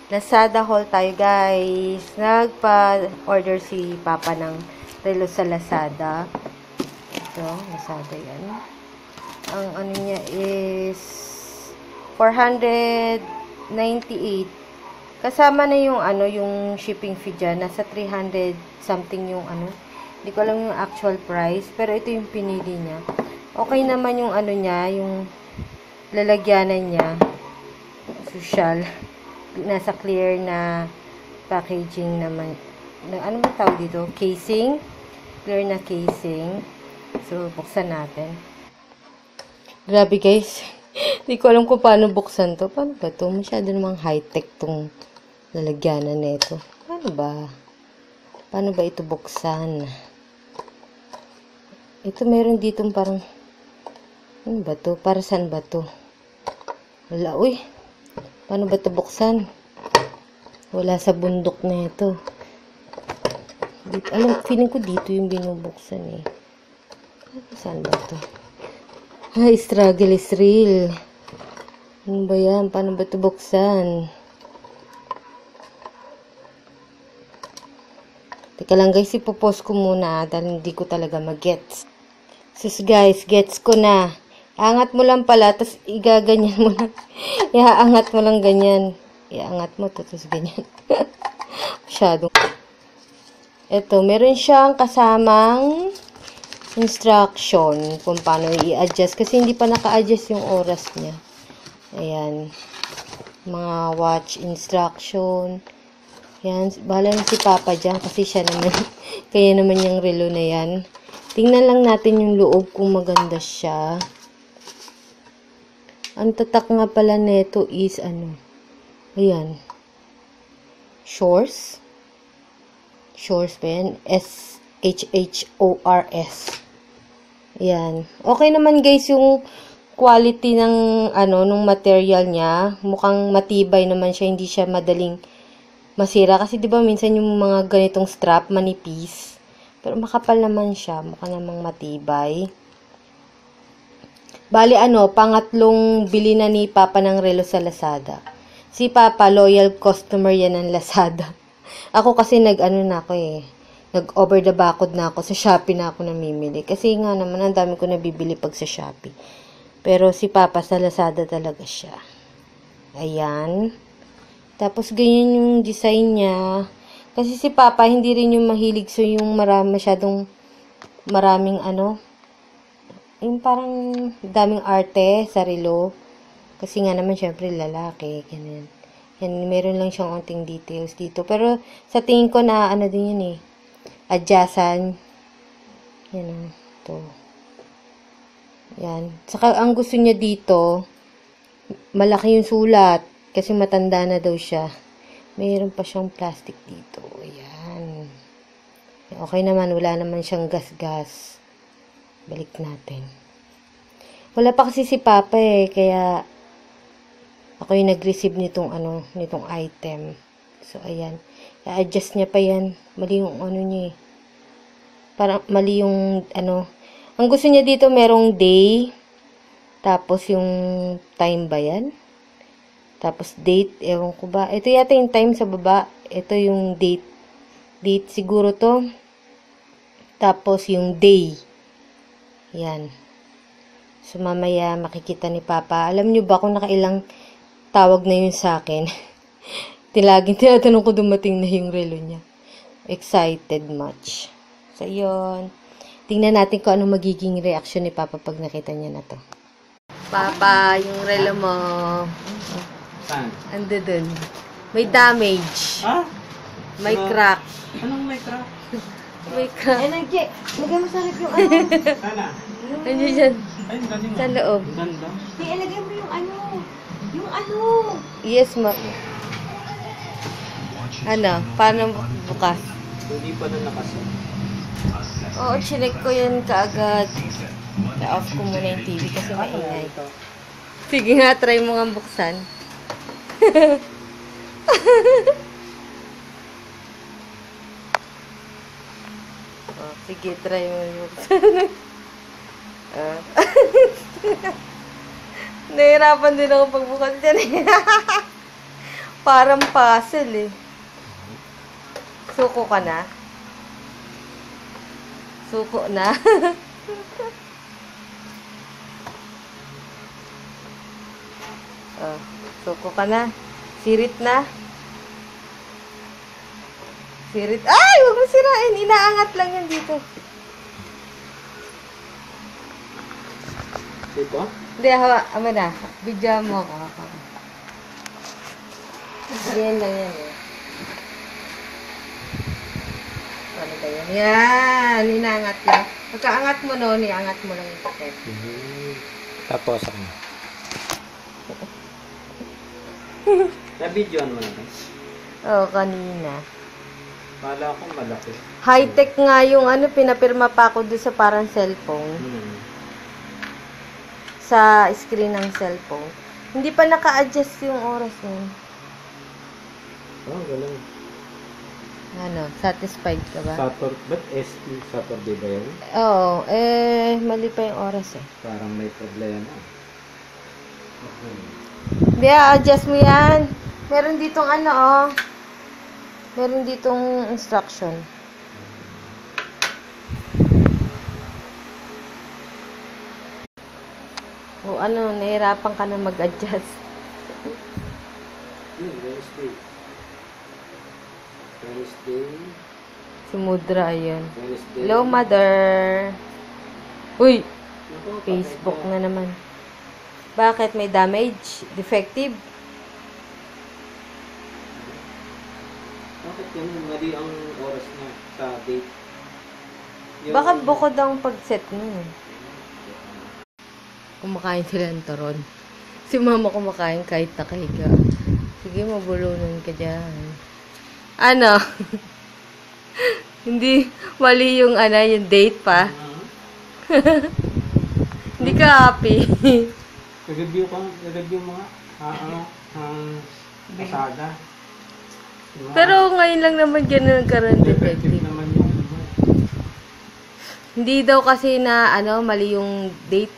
Lazada haul tayo, guys. Nagpa-order si Papa ng relo sa Lazada. Ito, Lazada yan. Ang ano niya is 498. Kasama na yung ano, yung shipping fee dyan. Nasa 300 something yung ano. Hindi ko alam yung actual price. Pero ito yung pinili niya. Okay naman yung ano niya, yung lalagyanan niya. Social. Nasa clear na packaging naman. Ano ba tawag dito? Casing. Clear na casing. So, buksan natin. Grabe, guys. Hindi ko alam kung paano buksan to. Paano ba to? Masyado namang high-tech tong lalagyanan nito. Paano ba? Paano ba ito buksan? Ito meron ditong parang ano ba to? Para saan ba to? Wala, uy. Paano ba ito buksan? Wala sa bundok na ito. Alam, feeling ko dito yung binubuksan eh. Saan ba ito? Ay, struggle is real. Ano ba yan? Paano ba ito buksan? Teka lang guys, ipopost ko muna dahil hindi ko talaga mag-gets. Sus guys, gets ko na. Angat mo lang pala, tapos igaganyan mo lang. Iaangat mo lang ganyan. Iaangat mo, tapos ganyan. Masyadong. Ito, meron siyang kasamang instruction kung paano i-adjust. Kasi hindi pa naka-adjust yung oras niya. Ayan. Mga watch instruction. Yan. Bahala na si Papa dyan kasi siya naman. Kaya naman yung relo na yan. Tingnan lang natin yung loob kung maganda siya. Ang tatak nga pala neto is ano. Ayan. Shores. Shores pa yan. S-H-H-O-R-S. Ayan. Okay naman guys yung quality ng ano, nung material niya. Mukhang matibay naman siya. Hindi siya madaling masira. Kasi diba minsan yung mga ganitong strap manipis. Pero makapal naman siya. Mukha namang matibay. Bali ano, pangatlong bili na ni Papa ng relo sa Lazada. Si Papa, loyal customer yan ng Lazada. Ako kasi nag-ano na ako eh. Nag-over the backod na ako. Sa Shopee na ako namimili. Kasi nga naman, ang dami ko nabibili pag sa Shopee. Pero si Papa sa Lazada talaga siya. Ayan. Tapos ganyan yung design niya. Kasi si Papa, hindi rin yung mahilig. So yung maraming ano, yung parang daming arte sa relo. Kasi nga naman, syempre, lalaki. Ganyan. Yan, meron lang siyang onting details dito. Pero, sa tingin ko na, ano din yun eh. Adjacent. Yan o. Ito. Yan. Saka, ang gusto niya dito, malaki yung sulat. Kasi matanda na daw siya. Mayroon pa siyang plastic dito. Ayan. Okay naman. Wala naman siyang gas-gas. Balik natin. Wala pa kasi si Papa eh, kaya ako yung nag-receive nitong ano, nitong item. So ayan, i-adjust niya pa yan. Mali yung ano niya eh. Parang mali yung ano. Ang gusto niya dito merong day, tapos yung time ba yan? Tapos date, ewan ko ba. Ito yata yung time sa baba. Ito yung date. Date siguro to. Tapos yung day. Yan. So, mamaya makikita ni Papa. Alam nyo ba kung nakailang tawag na yun sa akin? Laging tinatanong ko dumating na yung relo niya. Excited much. So, yun. Tingnan natin kung ano magiging reaction ni Papa pag nakita niya na to. Papa, yung relo mo. Saan? Ando dun. May damage. Ha? May crack. Anong may crack? May crack. Eh, lagay mo sa rep yung ano. Sana? Nandiyan dyan. Ay, ang galing. Sa loob. Ganda. Eh, ilagay mo yung ano. Yung ano. Yes, ma. Ano? Paano bukas? Hindi pa na nakasin. Oo, chinek ko yan kaagad. Na-off ko muna yung TV kasi maingay. Sige nga, try mo nga buksan. Oh, sige, try mo buksan. Nahirapan din ako pagbukas dyan. Parang puzzle eh. Suko ka na? Suko na? Oh, suko ka na? Sirit na? Sirit. Ay! Huwag mo sirain. Inaangat lang yan dito. Dito? Hindi, hawa. Ama na. Bidya mo ako. Yan lang yan eh. Ano ba yan? Yan! Inaangat lang. Pagkaangat mo noon, iangat mo lang yung paket. Tapos ako. Na-videoan mo na guys. Oo, kanina. Kala ko malaki. High-tech nga yung ano, pinapirma pa ako doon sa parang cellphone. Sa screen ng cellphone. Hindi pa naka-adjust yung oras nun. Oh, galing. Ano, satisfied ka ba? Ba't ST Saturday ba yun? Oo, mali pa yung oras eh. Parang may problema. Hindi, adjust mo yan. Meron ditong ano, oh. Meron ditong instruction. O ano, nahirapan ka na mag-adjust. Wednesday. Wednesday. Si Mudra, ayun. Wednesday. Hello, mother. Uy, Naku, Facebook patay na naman. Bakit? May damage? Defective? Bakit ganun? Mali ang oras na sa date. Baka bukod ang pag-set mo. Kumakain sila ng turon. Si mama kumakain kahit nakahiga. Sige, mabulunan ka dyan. Ano? Hindi, mali yung ano, yung date pa. Hindi ka happy. Review mo nga. Ang pasada. Diba? Pero ngayon lang naman ganun nagkaroon Effective defective. naman yung Hindi daw kasi na, ano, mali yung date.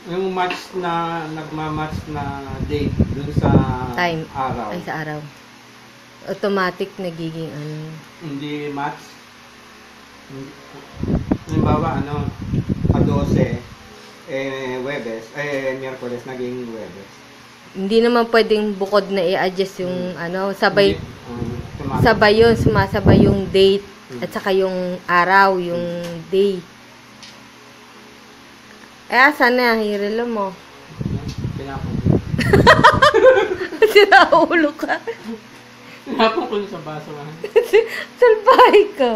Yung match na, nagmamatch na date dun sa Time. araw. Ay, sa araw. Automatic nagiging, ano. Hindi match. Halimbawa, ka-12, Webes, Miyerkules, naging Webes. Hindi naman pwedeng bukod na i-adjust yung, ano, sabay, Tumatak. sabay yun, sumasabay yung date, at saka yung araw, yung day. Asan na? Hirilo mo. Pinapong Sira ulo ka. ko sa baso. Salbahe ka.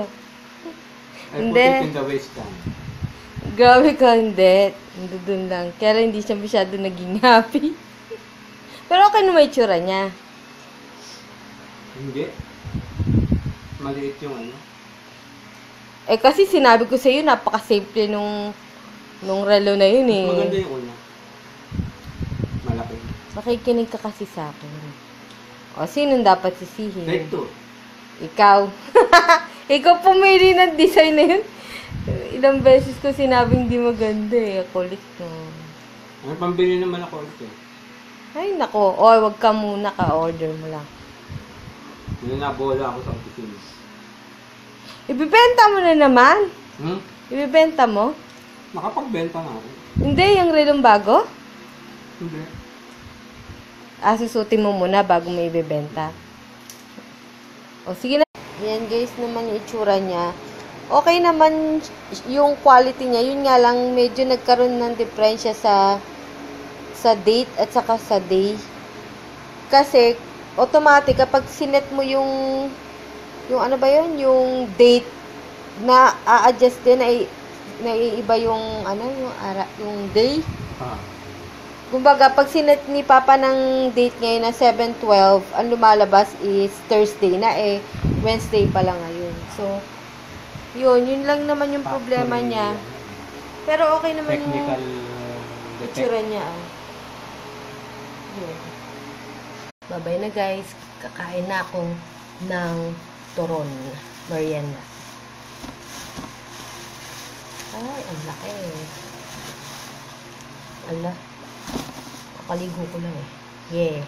I put Hindi. it in the waistband. Grabe ka, hindi. Hindi dun lang. Kaya lang hindi siya masyado naging happy. Pero okay naman yung tsura niya. Hindi. Maliit yung Eh kasi sinabi ko sa'yo, napaka-simple nung relo na yun eh. Maganda yung una. Malaki. Makikinig ka kasi sa akin. O, sinong dapat sisihin? Like to. Ikaw. Ikaw pumili ng design na yun. Ilang beses ko sinabing di maganda eh. Kulit mo. Ano, pambili naman ako ulit eh. Ay, nako. O, wag ka muna ka-order mo lang. Hindi nabola ako sa opisina. Ibibenta mo na naman. Hmm? Ibibenta mo? Nakapagbenta na ako. Hindi, yung relong bago. Hindi. Susutin mo muna bago mo ibibenta. O, sige na. Yan guys naman yung itsura niya. Okay naman yung quality niya. Yun nga lang, medyo nagkaroon ng diferensya sa date at saka sa day. Kasi, automatic, kapag sinet mo yung ano ba yun? Yung date na a-adjust din, na iiba yung, yung day. Kumbaga, pag sinet ni Papa ng date ngayon na 7/12, ang lumalabas is Thursday na Wednesday pa lang ngayon. So, yun lang naman yung problema niya. Pero okay naman Technical yung itsura niya. Yun. Bye-bye na guys. Kakain na ako ng turon. Merienda. Ay, ang laki. Ala. Kakaligo ko lang eh. Yeah.